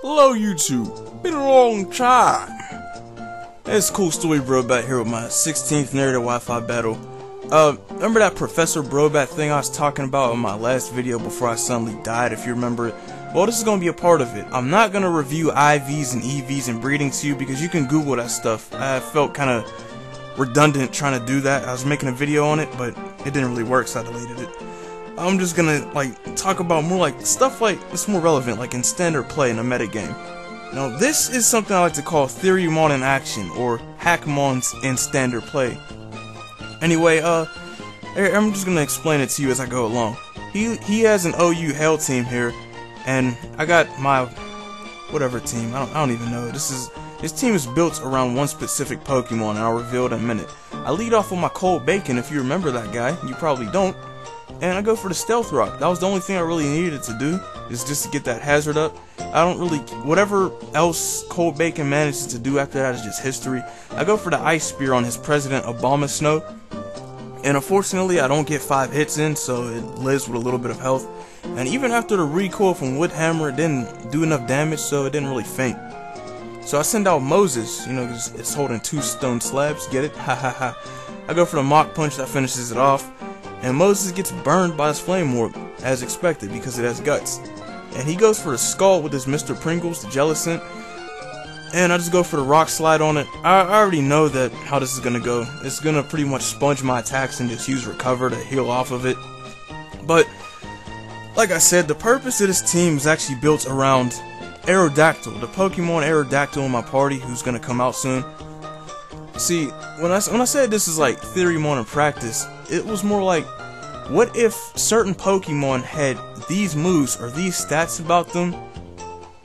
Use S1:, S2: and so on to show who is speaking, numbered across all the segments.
S1: Hello YouTube, been a long time. It's Cool Story Brobat here with my 16th narrative Wi-Fi battle. Remember that Professor Brobat thing I was talking about in my last video before I suddenly died, if you remember it? Well, this is going to be a part of it. I'm not going to review IVs and EVs and breeding to you because you can Google that stuff. I felt kind of redundant trying to do that. I was making a video on it, but it didn't really work, so I deleted it. I'm just gonna talk about more stuff that's more relevant, like in standard play in a metagame. Now, this is something I like to call Theorymon in action, or Hackmons in standard play. Anyway, I'm just gonna explain it to you as I go along. He has an OU Hell team here, and I got my whatever team. I don't even know. His team is built around one specific Pokemon, and I'll reveal it in a minute. I lead off with my Cold Bacon, if you remember that guy. You probably don't. And I go for the Stealth Rock. That was the only thing I really needed to do, is just to get that hazard up. I don't really, whatever else Cold Bacon manages to do after that is just history. I go for the Ice Spear on his President Abomasnow. And unfortunately, I don't get 5 hits in, so it lives with a little bit of health. And even after the recoil from Woodhammer, it didn't do enough damage, so it didn't really faint. So I send out Moses, you know, because it's holding 2 stone slabs, get it? Ha ha ha. I go for the Mach Punch that finishes it off. And Moses gets burned by his Flame Orb, as expected, because it has guts. And he goes for the Skull with his Mr. Pringles, the Jellicent. And I just go for the Rock Slide on it. I already know that how this is going to go. It's going to pretty much sponge my attacks and just use Recover to heal off of it. But, like I said, the purpose of this team is actually built around Aerodactyl, the Pokemon Aerodactyl in my party, who's going to come out soon. See, when I said this is like Theorymon in practice, it was more like, what if certain Pokemon had these moves or these stats about them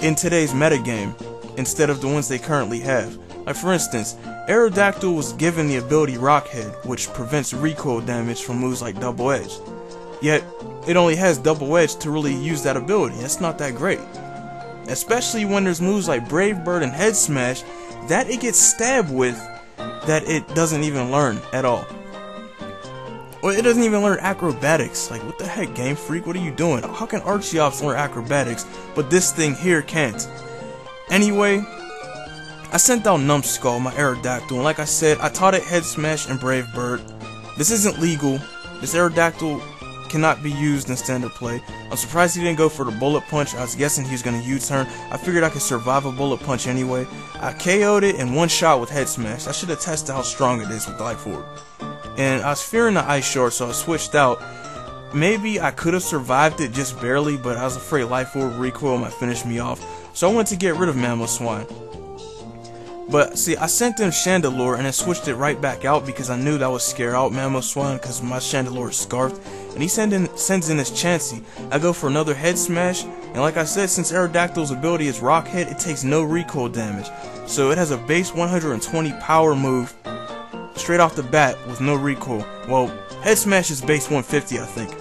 S1: in today's metagame instead of the ones they currently have? Like, for instance, Aerodactyl was given the ability Rock Head, which prevents recoil damage from moves like Double Edge. Yet, it only has Double Edge to really use that ability. That's not that great. Especially when there's moves like Brave Bird and Head Smash that it gets stabbed with that it doesn't even learn at all. Or it doesn't even learn acrobatics. Like, what the heck, Game Freak? What are you doing? How can Archeops learn acrobatics, but this thing here can't? Anyway, I sent out Numbskull, my Aerodactyl, and like I said, I taught it Head Smash and Brave Bird. This isn't legal. This Aerodactyl cannot be used in standard play. I'm surprised he didn't go for the Bullet Punch. I was guessing he was going to U-turn. I figured I could survive a Bullet Punch anyway. I KO'd it in one shot with Head Smash. I should have tested how strong it is with Life Orb. And I was fearing the Ice Shard, so I switched out. Maybe I could have survived it just barely, but I was afraid Life Orb recoil might finish me off. So I went to get rid of Mamoswine. But see, I sent in Chandelure and then switched it right back out because I knew that would scare out Mamoswine because my Chandelure is scarfed. And he sends in his Chansey. I go for another Head Smash, and like I said, since Aerodactyl's ability is Rock Head, it takes no recoil damage. So it has a base 120 power move straight off the bat with no recoil. Well, Head Smash is base 150, I think.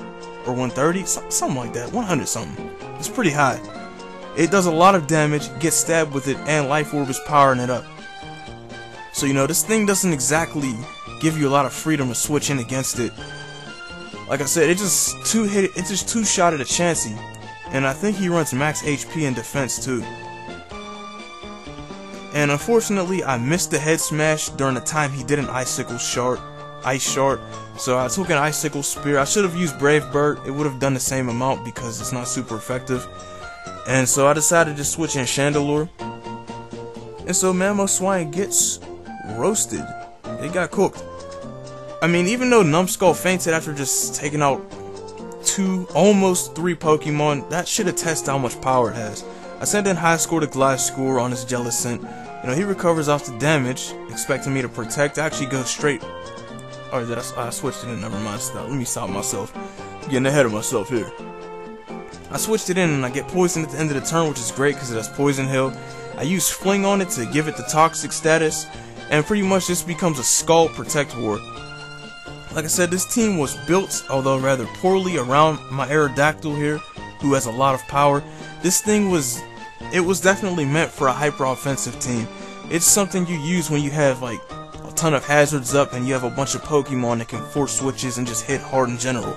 S1: Or 130? Something like that. 100 something. It's pretty high. It does a lot of damage, gets stabbed with it, and Life Orb is powering it up. So, you know, this thing doesn't exactly give you a lot of freedom to switch in against it. Like I said, it's just two-shot at a Chansey. And I think he runs max HP in defense too. And unfortunately, I missed the Head Smash during the time he did an Ice Shard. So I took an Icicle Spear. I should have used Brave Bird. It would have done the same amount because it's not super effective. And so I decided to switch in Chandelure. And so Mamoswine gets roasted. It got cooked. I mean, even though Numbskull fainted after just taking out almost 3 Pokemon, that should attest how much power it has. I sent in High Score to Gliscor on his Jellicent. You know, he recovers off the damage, expecting me to protect. I actually go straight. Or did I switched it in? Never mind. Stop. Let me stop myself. I'm getting ahead of myself here. I switched it in and I get poisoned at the end of the turn, which is great because it has Poison Hill. I use Fling on it to give it the Toxic status, and pretty much this becomes a Skull Protect Ward. Like I said, this team was built, although rather poorly, around my Aerodactyl here, who has a lot of power. This thing was definitely meant for a hyper-offensive team. It's something you use when you have like a ton of hazards up and you have a bunch of Pokemon that can force switches and just hit hard in general.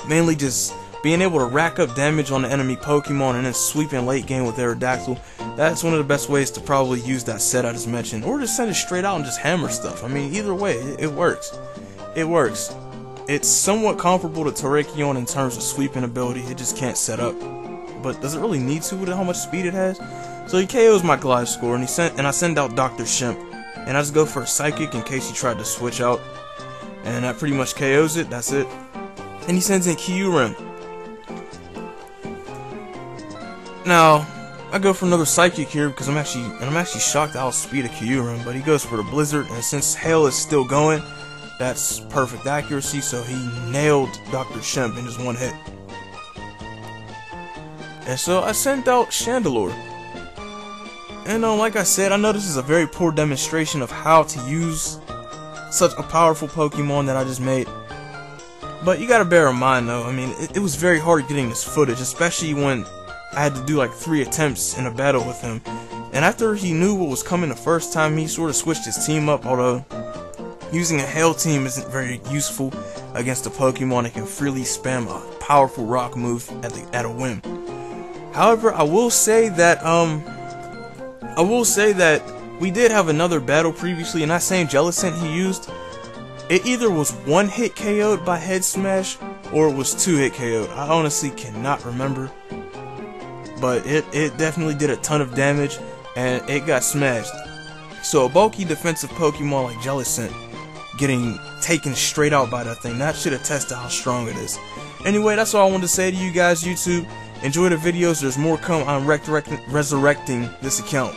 S1: Mainly just being able to rack up damage on the enemy Pokemon and then sweeping late game with Aerodactyl, that's one of the best ways to probably use that set I just mentioned. Or just send it straight out and just hammer stuff. I mean, either way, it works. It works. It's somewhat comparable to Terrakion in terms of sweeping ability, it just can't set up. But does it really need to with how much speed it has? So he KOs my Gliscor, and I send out Dr. Shimp, and I just go for a Psychic in case he tried to switch out. And that pretty much KOs it, that's it. And he sends in Kyurem. Now, I go for another Psychic here because I'm actually shocked at how speed of Kyurem, but he goes for the Blizzard, and since Hail is still going, that's perfect accuracy, so he nailed Dr. Shimp in just one hit. And so I sent out Chandelure. And like I said, I know this is a very poor demonstration of how to use such a powerful Pokemon that I just made. But you gotta bear in mind though, I mean, it was very hard getting this footage, especially when I had to do like 3 attempts in a battle with him. And after he knew what was coming the first time, he sort of switched his team up, although using a Hail team isn't very useful against a Pokemon that can freely spam a powerful rock move at a whim. However, I will say that we did have another battle previously, and that same Jellicent he used, it either was 1-hit KO'd by Head Smash, or it was 2-hit KO'd. I honestly cannot remember. But it definitely did a ton of damage, and it got smashed. So a bulky defensive Pokemon like Jellicent getting taken straight out by that thing, that should attest to how strong it is. Anyway, that's all I wanted to say to you guys, YouTube. Enjoy the videos, there's more come on resurrecting this account.